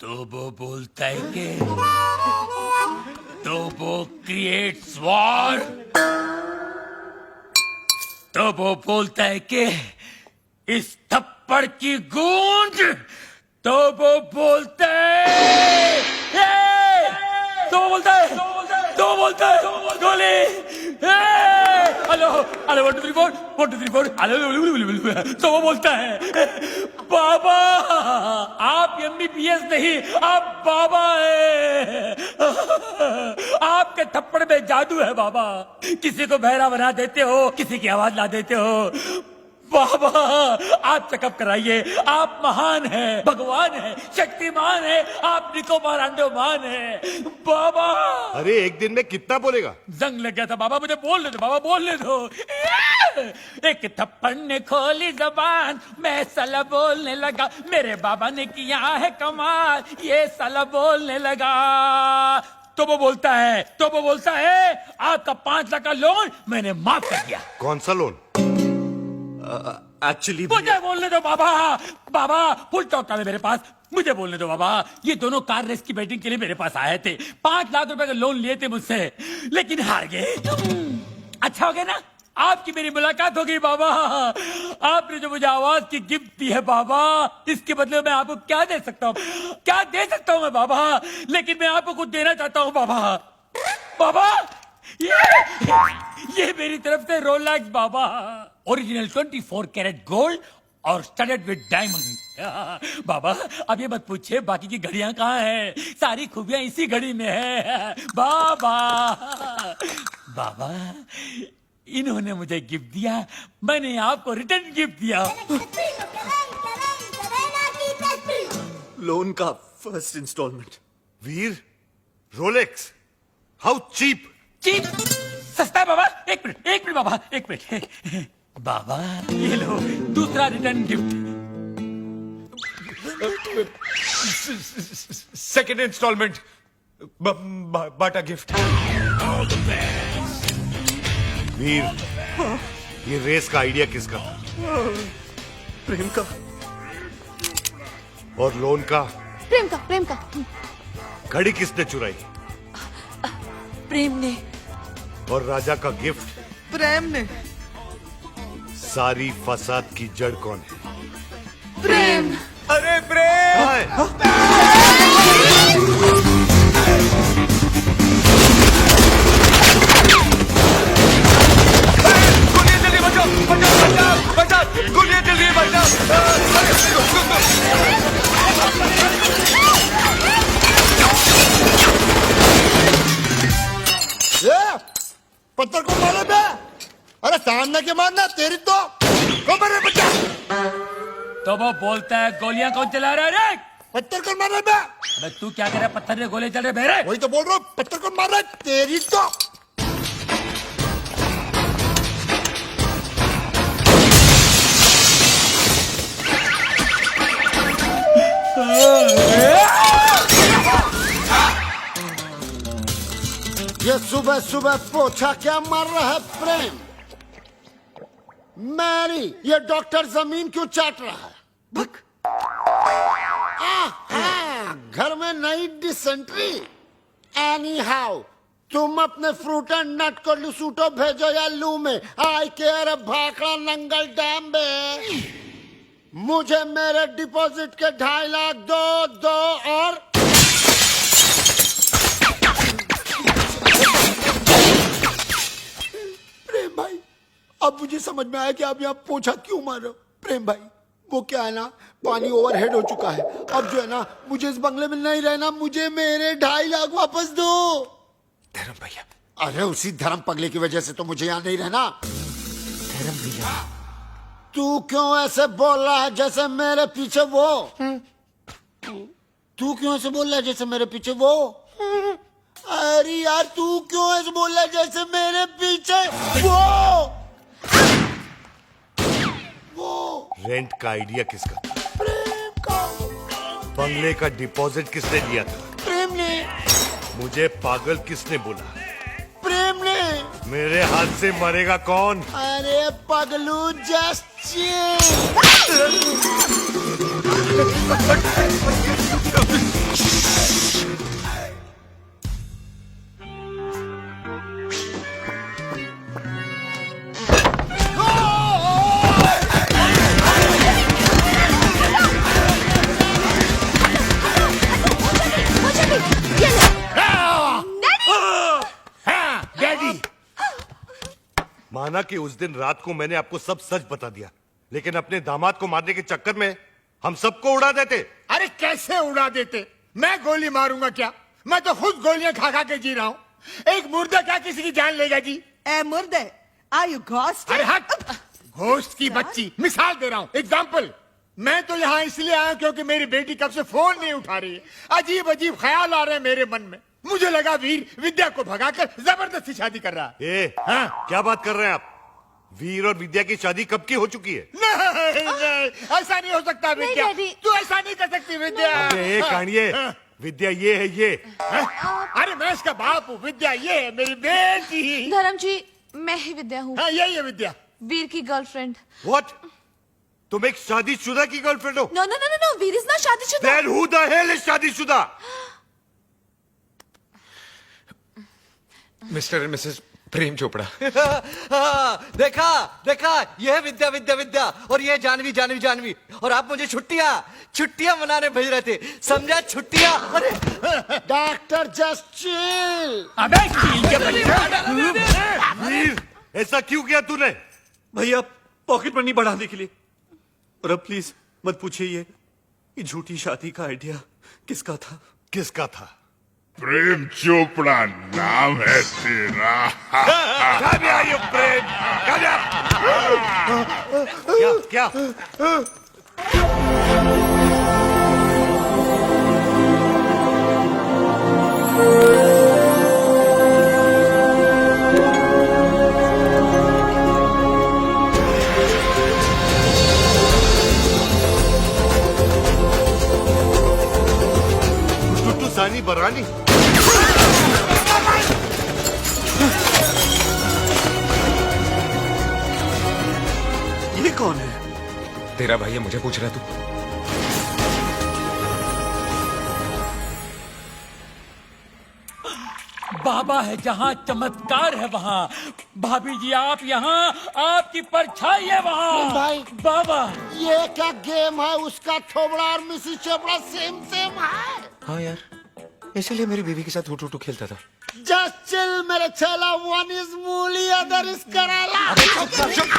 तो वो बोलता है कि तो वो क्रिएट्स वॉर। तो वो बोलता है कि इस थप्पड़ की गूंज। तो वो बोलता है तो बोलता है तो बोलता है गोली। Hello hello 1 2 3 4 1 2 3 4 hello. तो वो बोलता है बाबा आप MBBS नहीं आप बाबा है। आपके थप्पड़ में जादू है बाबा। किसी को बहरा बना देते हो, किसी की आवाज ला देते हो। बाबा आप चेकअप कराइए। आप महान हैं, भगवान हैं, शक्तिमान हैं, आप निकोबार अंडोमान हैं बाबा। अरे एक दिन में कितना बोलेगा? जंग लग गया था बाबा, मुझे बोलने दो बाबा, बोलने दो। एक थप्पड़ ने खोली जबान, मैं साला बोलने लगा। मेरे बाबा ने किया है कमाल, ये साला बोलने लगा। तो वो बोलता है आपका 5 लाख का लोन मैंने माफ कर दिया। कौन सा लोन? एक्चुअली मुझे बोलने दो बाबा। बाबा फुल टॉक था मेरे पास, मुझे बोलने दो बाबा। ये दोनों कार रेस की बैटिंग के लिए मेरे पास आए थे। 5 लाख रुपए का लोन लिए थे मुझसे, लेकिन हार गए। अच्छा हो गया ना, आपकी मेरी मुलाकात हो गई बाबा। आपने जो मुझे आवाज की गिफ्ट दी है बाबा, इसके बदले में आपको क्या दे सकता हूँ? क्या दे सकता हूँ मैं बाबा? लेकिन मैं आपको कुछ देना चाहता हूँ बाबा। बाबा ये मेरी तरफ से रोलेक्स बाबा, ओरिजिनल 24 कैरेट गोल्ड और स्टडेड विद डायमंड। बाबा अब ये मत पूछिए बाकी की घड़ियां कहाँ हैं, सारी खूबियां इसी घड़ी में है बाबा। बाबा इन्होंने मुझे गिफ्ट दिया, मैंने आपको रिटर्न गिफ्ट दिया। लोन का first instalment. Veer, Rolex, how cheap. Cheap सस्ता है बाबा। एक मिनट बाबा, एक मिनट। बाबा ये लो दूसरा रिटर्न गिफ्ट। सेकेंड इंस्टॉलमेंट, बाटा गिफ्ट। वीर, ये रेस का आइडिया किसका था? प्रेम का। और लोन का? प्रेम का। घड़ी किसने चुराई? प्रेम ने। और राजा का गिफ्ट? प्रेम ने। सारी फसाद की जड़ कौन है? प्रेम। अरे प्रेम। हाय। गोलियां जल्दी बचाओ, गोलियां जल्दी पत्थर को मारे बे। अरे सामने के मारना तेरी तो मारे बच्चा। तो वो बोलता है गोलियां कौन चला रहा है रे? पत्थर को मार रहा बे। अबे तू क्या कर रहा है? पत्थर ने गोले चल रहे बेरे। वही तो बोल रहा हूँ, पत्थर को मार रहा है तेरी तो। ये सुबह सुबह पोछा क्या मार रहा है प्रेम? मैरी ये डॉक्टर जमीन क्यों चाट रहा है? घर में नई डिसेंट्री। एनी हाउ तुम अपने फ्रूट एंड नट को लुसूटो भेजो या लू में। आई केयर भाखड़ा नंगल डैम में। मुझे मेरे डिपॉजिट के 2.5 लाख दो और प्रेम भाई अब मुझे समझ में आया कि आप यहाँ पोछा क्यों मार रहे हो। प्रेम भाई वो क्या है ना, पानी ओवरहेड हो चुका है। अब जो है ना मुझे इस बंगले में नहीं रहना, मुझे मेरे 2.5 लाख वापस दो। धर्म भैया। अरे उसी धर्म पगले की वजह से तो मुझे यहाँ नहीं रहना। धर्म भैया। तू क्यों ऐसे बोल रहा है जैसे मेरे पीछे वो? तू क्यों ऐसे बोल रहा है जैसे मेरे पीछे वो? अरे यार तू क्यों ऐसे बोल रहा है जैसे मेरे पीछे वो? रेंट का आइडिया किसका था? प्रेम का। बंगले का डिपॉजिट किसने दिया था? प्रेम ने। मुझे पागल किसने बोला? प्रेम ने। मेरे हाथ से मरेगा कौन? अरे पगलू जस्ट माना कि उस दिन रात को मैंने आपको सब सच बता दिया, लेकिन अपने दामाद को मारने के चक्कर में हम सबको उड़ा देते। अरे कैसे उड़ा देते? मैं गोली मारूंगा क्या? मैं तो खुद गोलियां खा खा के जी रहा हूँ। एक मुर्दा क्या किसी की जान लेगा जी? ए मुर्दे, आर यू घोस्ट? अरे हट! घोस्ट की बच्ची, मिसाल दे रहा हूँ, एग्जाम्पल। मैं तो यहाँ इसलिए आया क्योंकि मेरी बेटी कब से फोन नहीं उठा रही है। अजीब अजीब ख्याल आ रहे हैं मेरे मन में। मुझे लगा वीर विद्या को भगाकर जबरदस्ती शादी कर रहा है। ए, हाँ? क्या बात कर रहे हैं आप? वीर और विद्या की शादी कब की हो चुकी है? नहीं, ऐसा नहीं हो सकता विद्या। डैडी। तू ऐसा नहीं कर सकती विद्या। अरे कहानिए, विद्या ये है ये। अरे मैं इसका बाप हूँ, विद्या ये है मेरी बेटी। धर्म जी, मैं ही विद्या हूँ, हाँ यही है विद्या। वीर की गर्लफ्रेंड। What? तुम एक शादीशुदा की गर्लफ्रेंड हो? No no no no, Veer is not शादीशुदा। Then who the hell is शादीशुदा? Mr and Mrs Prem Chopra. हाँ, देखा देखा, ये है विद्या विद्या विद्या, और ये है जानवी जानवी जानवी, और आप मुझे छुट्टियां मनाने भेज रहे थे, समझा? छुट्टियां। अरे डॉक्टर जस्ट चिल। अबे चील के बच्चा! वीर, ऐसा क्यों किया तूने? भैया पॉकेट मनी बढ़ाने के लिए। और अब प्लीज मत पूछिए ये झूठी शादी का आइडिया किसका था। किसका था? प्रेम चोपड़ा नाम है तेरा। Come here, you Prem! Come here! क्या? टुट्टू सानी बरानी। ये कौन है? तेरा भाई है, मुझे पूछ रहा तू? बाबा है जहाँ चमत्कार है वहाँ। भाभी जी आप यहाँ, आपकी परछाई है वहाँ। भाई। बाबा ये क्या गेम है? उसका थोबड़ा और मिसिस चोपड़ा सेम सेम है। हाँ यार, इसीलिए मेरी बीवी के साथ हुटू हुटू खेलता था। जस्ट चिल मेरे चेला, वन इज मूली अदर इज कराला।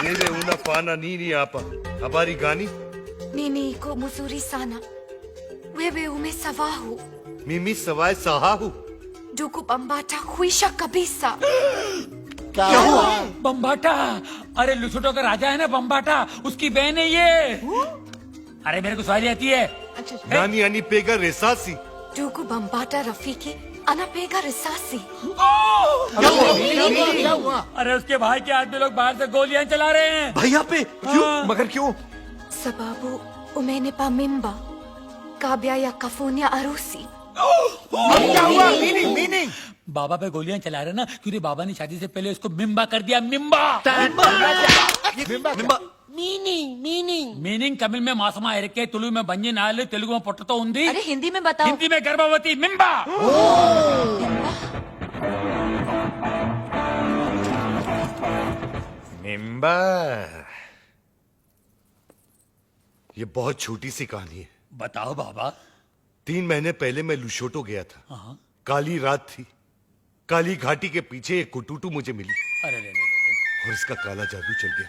Nene una pana nini apa. Habari gani? Nini ko muzuri sana. Wewe umesahau. Mimi sawai sahahu. Duku bambata huisha kabisa. क्या हुआ? बम्बाटा, अरे लुसुटो का राजा है ना बम्बाटा, उसकी बहन है ये। अरे मेरे को सवारी आती है। Nani ani pega resasi. Duku bambata rafiki anapega risasi. क्या हुआ? अरे उसके भाई के आदमी लोग बाहर से गोलियां चला रहे हैं। भैया पे क्यों? मगर क्यों? Sababu umenipa mimba. Kabya ya kafunya arusi. क्या हुआ? मीनिंग बाबा पे गोलियां चला रहे ना, क्योंकि बाबा ने शादी से पहले उसको मिम्बा कर दिया। मिम्बा मीनिंग तमिल में मासमा इरके, तुलु में बंजी नाले, तेलुगु में पोटतो उंदी, अरे हिंदी में बताओ। हिंदी में गर्भवती। मिम्बा। मिम्बा। ये बहुत छोटी सी कहानी है। बताओ बाबा। 3 महीने पहले मैं लुशोटो गया था। काली रात थी। काली घाटी के पीछे एक कुटुटू मुझे मिली अरे रे और इसका काला जादू चल गया।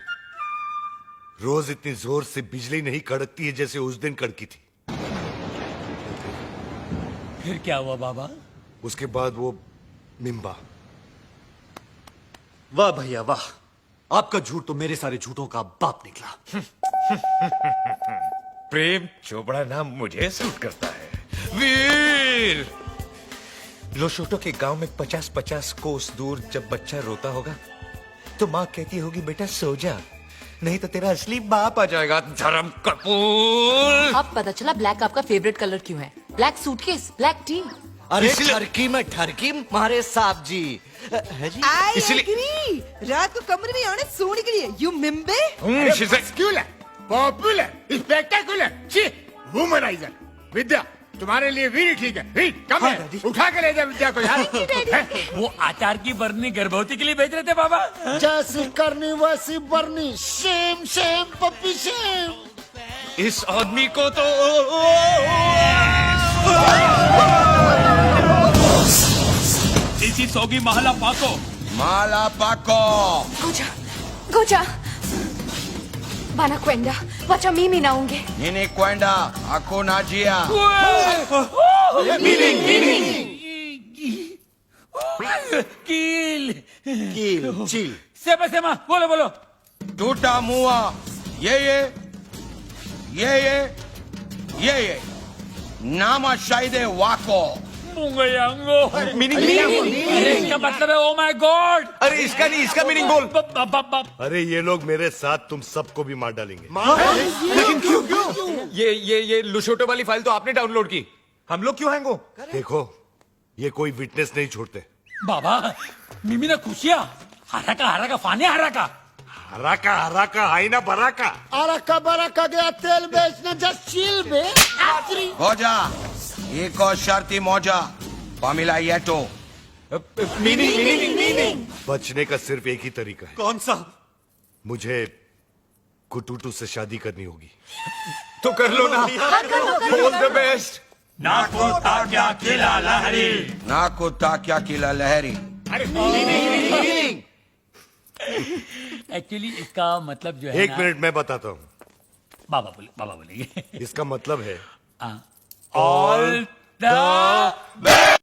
रोज इतनी जोर से बिजली नहीं कड़कती है जैसे उस दिन कड़की थी। फिर क्या हुआ बाबा? उसके बाद वो मिम्बा। वाह भैया वाह, आपका झूठ तो मेरे सारे झूठों का बाप निकला। प्रेम चोपड़ा नाम मुझे सूट करता है। वीर, लोशोटो के गांव में 50-50 कोस दूर जब बच्चा रोता होगा तो माँ कहती होगी बेटा सो जा, नहीं तो तेरा असली बाप आ जाएगा। धर्म कपूर। अब पता चला ब्लैक आपका फेवरेट कलर क्यों है। Black suitcase, black T. अरे ठरकी में ठरकी मारे साहब जी। है जी? इसलिए रात को कमरे में आने सोने के लिए यू मिम्बे। Secular, popular, spectacular, womanizer. Vidya तुम्हारे लिए वीर ठीक है। वीर कम है, उठा के ले जा विद्या को यार। वो आचार की बरनी गर्भवती के लिए भेज रहे थे बाबा। जैसी करनी वैसी बरनी। Shame shame puppy shame. इस आदमी को तो इसी सोगी महला पाको। माला पाको। Kuja, Goja. Wanakwenda. Wacha mimi naonge. Nini kwenda? Hakuna njia. Kill. Kill, chill. Sema, बोलो. Tutamua yeye nama shahide wako. Mungu yangu. Meaning क्या मतलब है? Oh my God. अरे इसका नहीं, इसका मीनिंग बोल। अरे ये लोग मेरे साथ तुम सबको भी मार डालेंगे। ये लुशोटो वाली फाइल तो आपने डाउनलोड की, हम लोग क्यों हैंग हो? देखो, ये कोई विटनेस नहीं छोड़ते। बाबा मिमी ना खुशिया हराका फाने हराका हराका आईना बराका। अरका बरका गया तेल बेचने जस्ट चिल बे। आखिरी मौजा एक और शर्ती मौजा पामिला येटो। मीनिंग बचने का सिर्फ एक ही तरीका है, कौन सा? मुझे कुटूटू से शादी करनी होगी। तो कर लो ना। All the best. नाको ताक्या किला लहरी। एक्चुअली इसका मतलब जो है एक मिनट मैं बताता हूँ। बाबा बोलेंगे इसका मतलब है ऑल द